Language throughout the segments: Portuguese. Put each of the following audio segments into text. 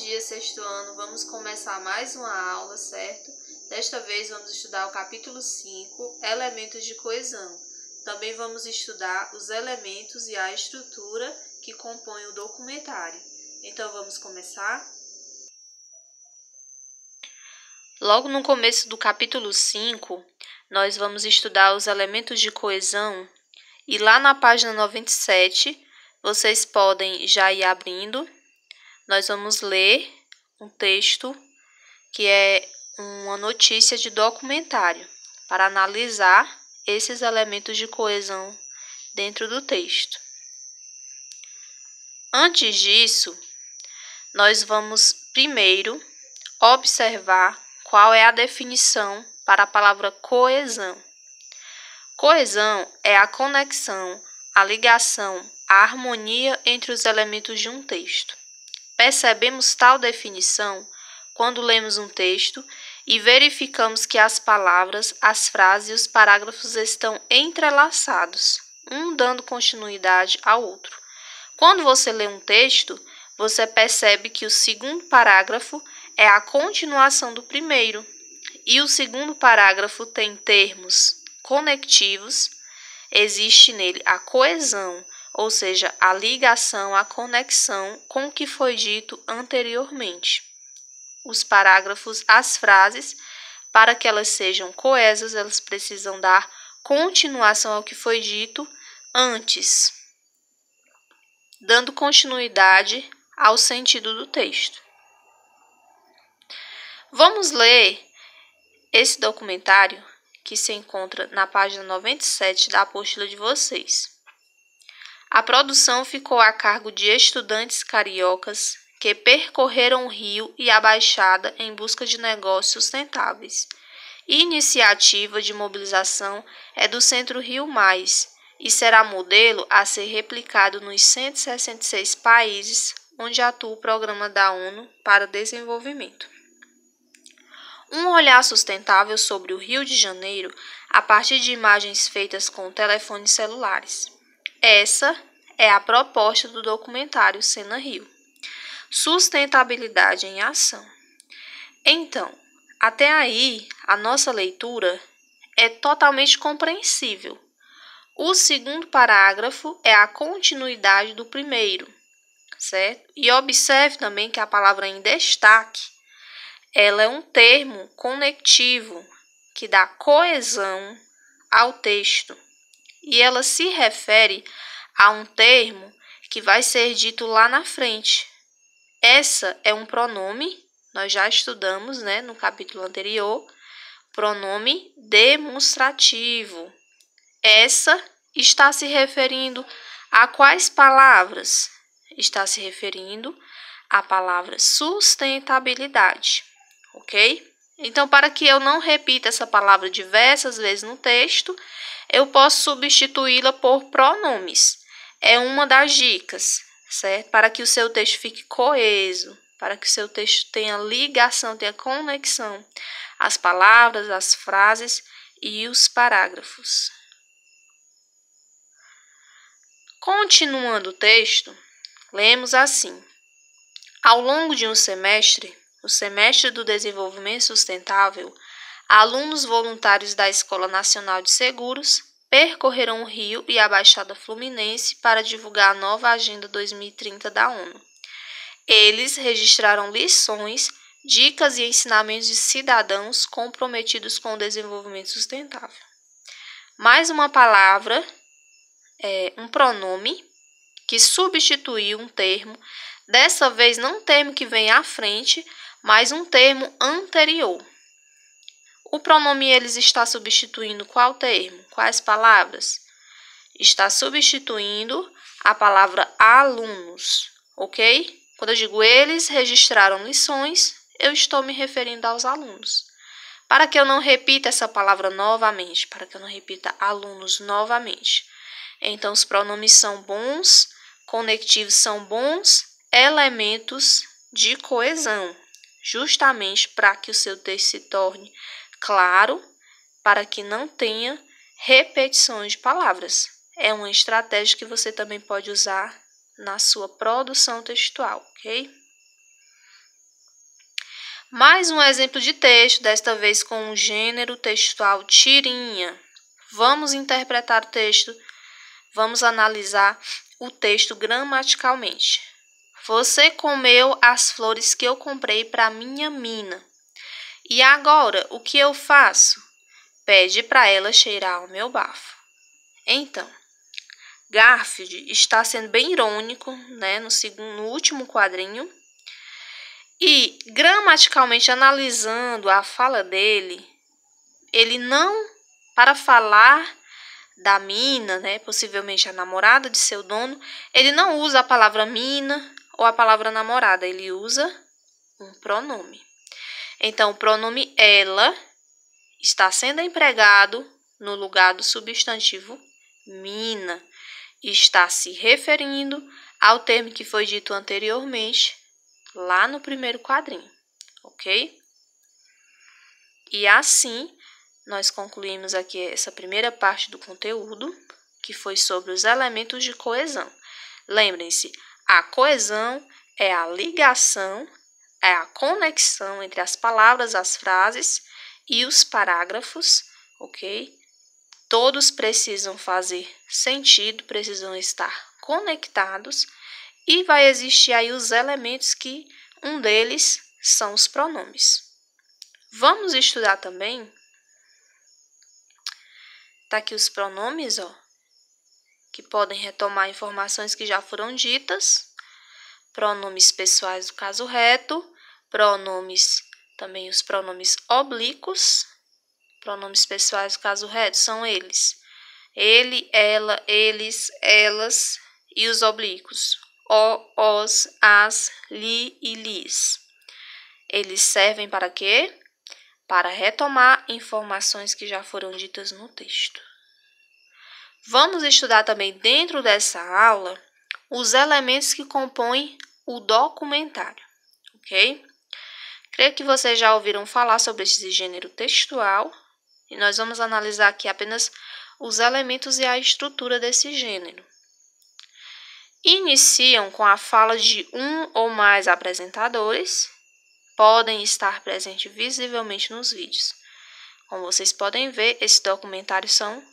dia, sexto ano. Vamos começar mais uma aula, certo? Desta vez vamos estudar o capítulo 5, elementos de coesão. Também vamos estudar os elementos e a estrutura que compõem o documentário. Então vamos começar? Logo no começo do capítulo 5, nós vamos estudar os elementos de coesão. E lá na página 97, vocês podem já ir abrindo. Nós vamos ler um texto que é uma notícia de documentário para analisar esses elementos de coesão dentro do texto. Antes disso, nós vamos primeiro observar qual é a definição para a palavra coesão. Coesão é a conexão, a ligação, a harmonia entre os elementos de um texto. Percebemos tal definição quando lemos um texto e verificamos que as palavras, as frases e os parágrafos estão entrelaçados, um dando continuidade ao outro. Quando você lê um texto, você percebe que o segundo parágrafo é a continuação do primeiro, e o segundo parágrafo tem termos conectivos, existe nele a coesão, ou seja, a ligação, a conexão com o que foi dito anteriormente. Os parágrafos, as frases, para que elas sejam coesas, elas precisam dar continuação ao que foi dito antes, dando continuidade ao sentido do texto. Vamos ler esse documentário que se encontra na página 97 da apostila de vocês. A produção ficou a cargo de estudantes cariocas que percorreram o rio e a baixada em busca de negócios sustentáveis. Iniciativa de mobilização é do Centro Rio Mais e será modelo a ser replicado nos 166 países onde atua o Programa da ONU para Desenvolvimento. Um olhar sustentável sobre o Rio de Janeiro a partir de imagens feitas com telefones celulares. Essa é a proposta do documentário Cena Rio. Sustentabilidade em ação. Então, até aí, a nossa leitura é totalmente compreensível. O segundo parágrafo é a continuidade do primeiro, certo? E observe também que a palavra em destaque, ela é um termo conectivo que dá coesão ao texto. E ela se refere a um termo que vai ser dito lá na frente. Essa é um pronome, nós já estudamos, no capítulo anterior, pronome demonstrativo. Essa está se referindo a quais palavras? Está se referindo à palavra sustentabilidade, ok? Então, para que eu não repita essa palavra diversas vezes no texto, eu posso substituí-la por pronomes. É uma das dicas, certo? Para que o seu texto fique coeso, para que o seu texto tenha ligação, tenha conexão às palavras, às frases e os parágrafos. Continuando o texto, lemos assim: ao longo de um semestre, o semestre do Desenvolvimento Sustentável, alunos voluntários da Escola Nacional de Seguros percorreram o Rio e a Baixada Fluminense para divulgar a nova Agenda 2030 da ONU. Eles registraram lições, dicas e ensinamentos de cidadãos comprometidos com o desenvolvimento sustentável. Mais uma palavra, um pronome, que substituiu um termo, dessa vez não um termo que vem à frente, mas um termo anterior. O pronome eles está substituindo qual termo? Quais palavras? Está substituindo a palavra alunos, ok? Quando eu digo eles registraram lições, eu estou me referindo aos alunos. Para que eu não repita essa palavra novamente, para que eu não repita alunos novamente. Então, os pronomes são bons, conectivos são bons, elementos de coesão, justamente para que o seu texto se torne claro, para que não tenha repetições de palavras. É uma estratégia que você também pode usar na sua produção textual, ok? Mais um exemplo de texto, desta vez com o gênero textual tirinha. Vamos interpretar o texto, vamos analisar o texto gramaticalmente. Você comeu as flores que eu comprei para minha mina. E agora, o que eu faço? Pede para ela cheirar o meu bafo. Então, Garfield está sendo bem irônico, né, no último quadrinho. E, gramaticalmente analisando a fala dele, ele não, para falar da mina, né, possivelmente a namorada de seu dono, ele não usa a palavra mina ou a palavra namorada, ele usa um pronome. Então, o pronome ela está sendo empregado no lugar do substantivo mina. Está se referindo ao termo que foi dito anteriormente, lá no primeiro quadrinho, ok? E assim, nós concluímos aqui essa primeira parte do conteúdo, que foi sobre os elementos de coesão. Lembrem-se, a coesão é a ligação, é a conexão entre as palavras, as frases e os parágrafos, ok? Todos precisam fazer sentido, precisam estar conectados. E vai existir aí os elementos que um deles são os pronomes. Vamos estudar também. Tá aqui os pronomes, ó, que podem retomar informações que já foram ditas. Pronomes pessoais do caso reto, pronomes, também os pronomes oblíquos. Pronomes pessoais do caso reto são eles: ele, ela, eles, elas e os oblíquos: o, os, as, li e lis. Eles servem para quê? Para retomar informações que já foram ditas no texto. Vamos estudar também dentro dessa aula os elementos que compõem o documentário, ok? Creio que vocês já ouviram falar sobre esse gênero textual e nós vamos analisar aqui apenas os elementos e a estrutura desse gênero. Iniciam com a fala de um ou mais apresentadores, podem estar presentes visivelmente nos vídeos. Como vocês podem ver, esse documentário são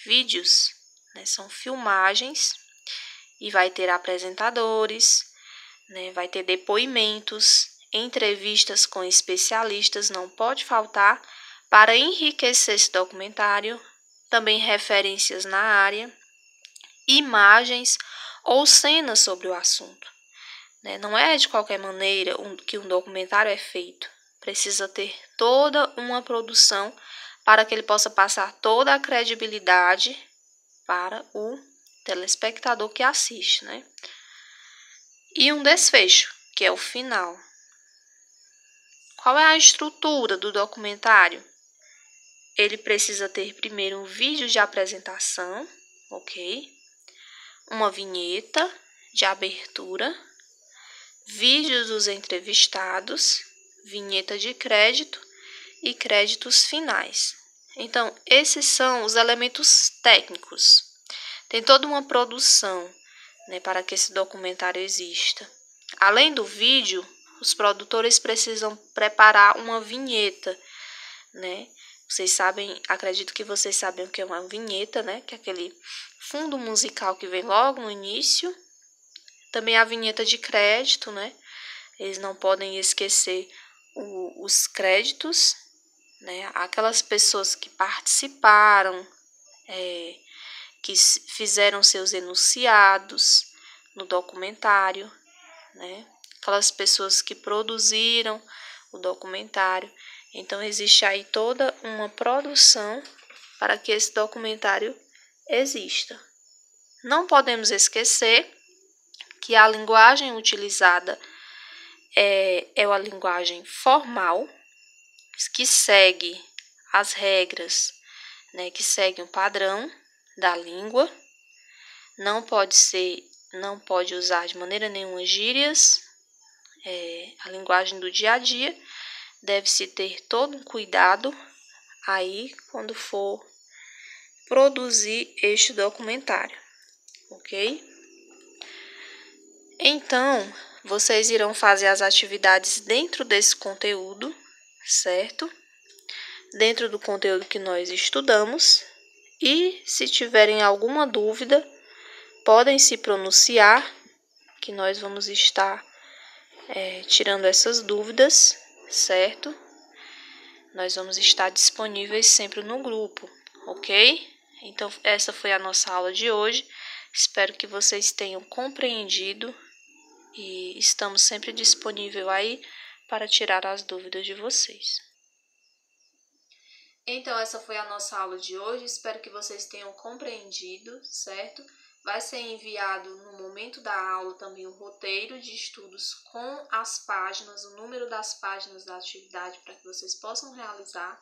vídeos, né? São filmagens e vai ter apresentadores, né? Vai ter depoimentos, entrevistas com especialistas, não pode faltar para enriquecer esse documentário, também referências na área, imagens ou cenas sobre o assunto. Não é de qualquer maneira que um documentário é feito. Precisa ter toda uma produção para que ele possa passar toda a credibilidade para o telespectador que assiste, né? E um desfecho, que é o final. Qual é a estrutura do documentário? Ele precisa ter primeiro um vídeo de apresentação, ok? Uma vinheta de abertura, vídeos dos entrevistados, vinheta de crédito e créditos finais. Então, esses são os elementos técnicos. Tem toda uma produção, né, para que esse documentário exista. Além do vídeo, os produtores precisam preparar uma vinheta, né? Vocês sabem, acredito que vocês sabem o que é uma vinheta, né? Que é aquele fundo musical que vem logo no início. Também a vinheta de crédito, né? Eles não podem esquecer os créditos, né? Aquelas pessoas que participaram, que fizeram seus enunciados no documentário, né? Aquelas pessoas que produziram o documentário. Então, existe aí toda uma produção para que esse documentário exista. Não podemos esquecer que a linguagem utilizada é a linguagem formal, que segue as regras, né, que segue um padrão da língua. Não pode usar de maneira nenhuma gírias. A linguagem do dia a dia. Deve-se ter todo um cuidado aí quando for produzir este documentário, ok? Então, Vocês irão fazer as atividades dentro desse conteúdo, certo? Dentro do conteúdo que nós estudamos. E se tiverem alguma dúvida, podem se pronunciar, que nós vamos estar tirando essas dúvidas, certo? Nós vamos estar disponíveis sempre no grupo, ok? Então, essa foi a nossa aula de hoje. Espero que vocês tenham compreendido e estamos sempre disponíveis aí para tirar as dúvidas de vocês. Então, essa foi a nossa aula de hoje. Espero que vocês tenham compreendido, certo? Vai ser enviado no momento da aula também o roteiro de estudos com as páginas, o número das páginas da atividade para que vocês possam realizar.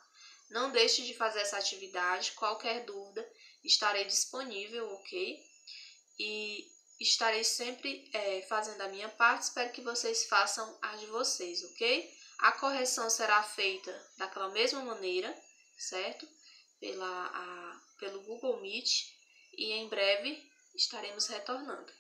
Não deixe de fazer essa atividade. Qualquer dúvida, estarei disponível, ok? E estarei sempre fazendo a minha parte. Espero que vocês façam a de vocês, ok? A correção será feita daquela mesma maneira, certo? Pelo Google Meet, e em breve estaremos retornando.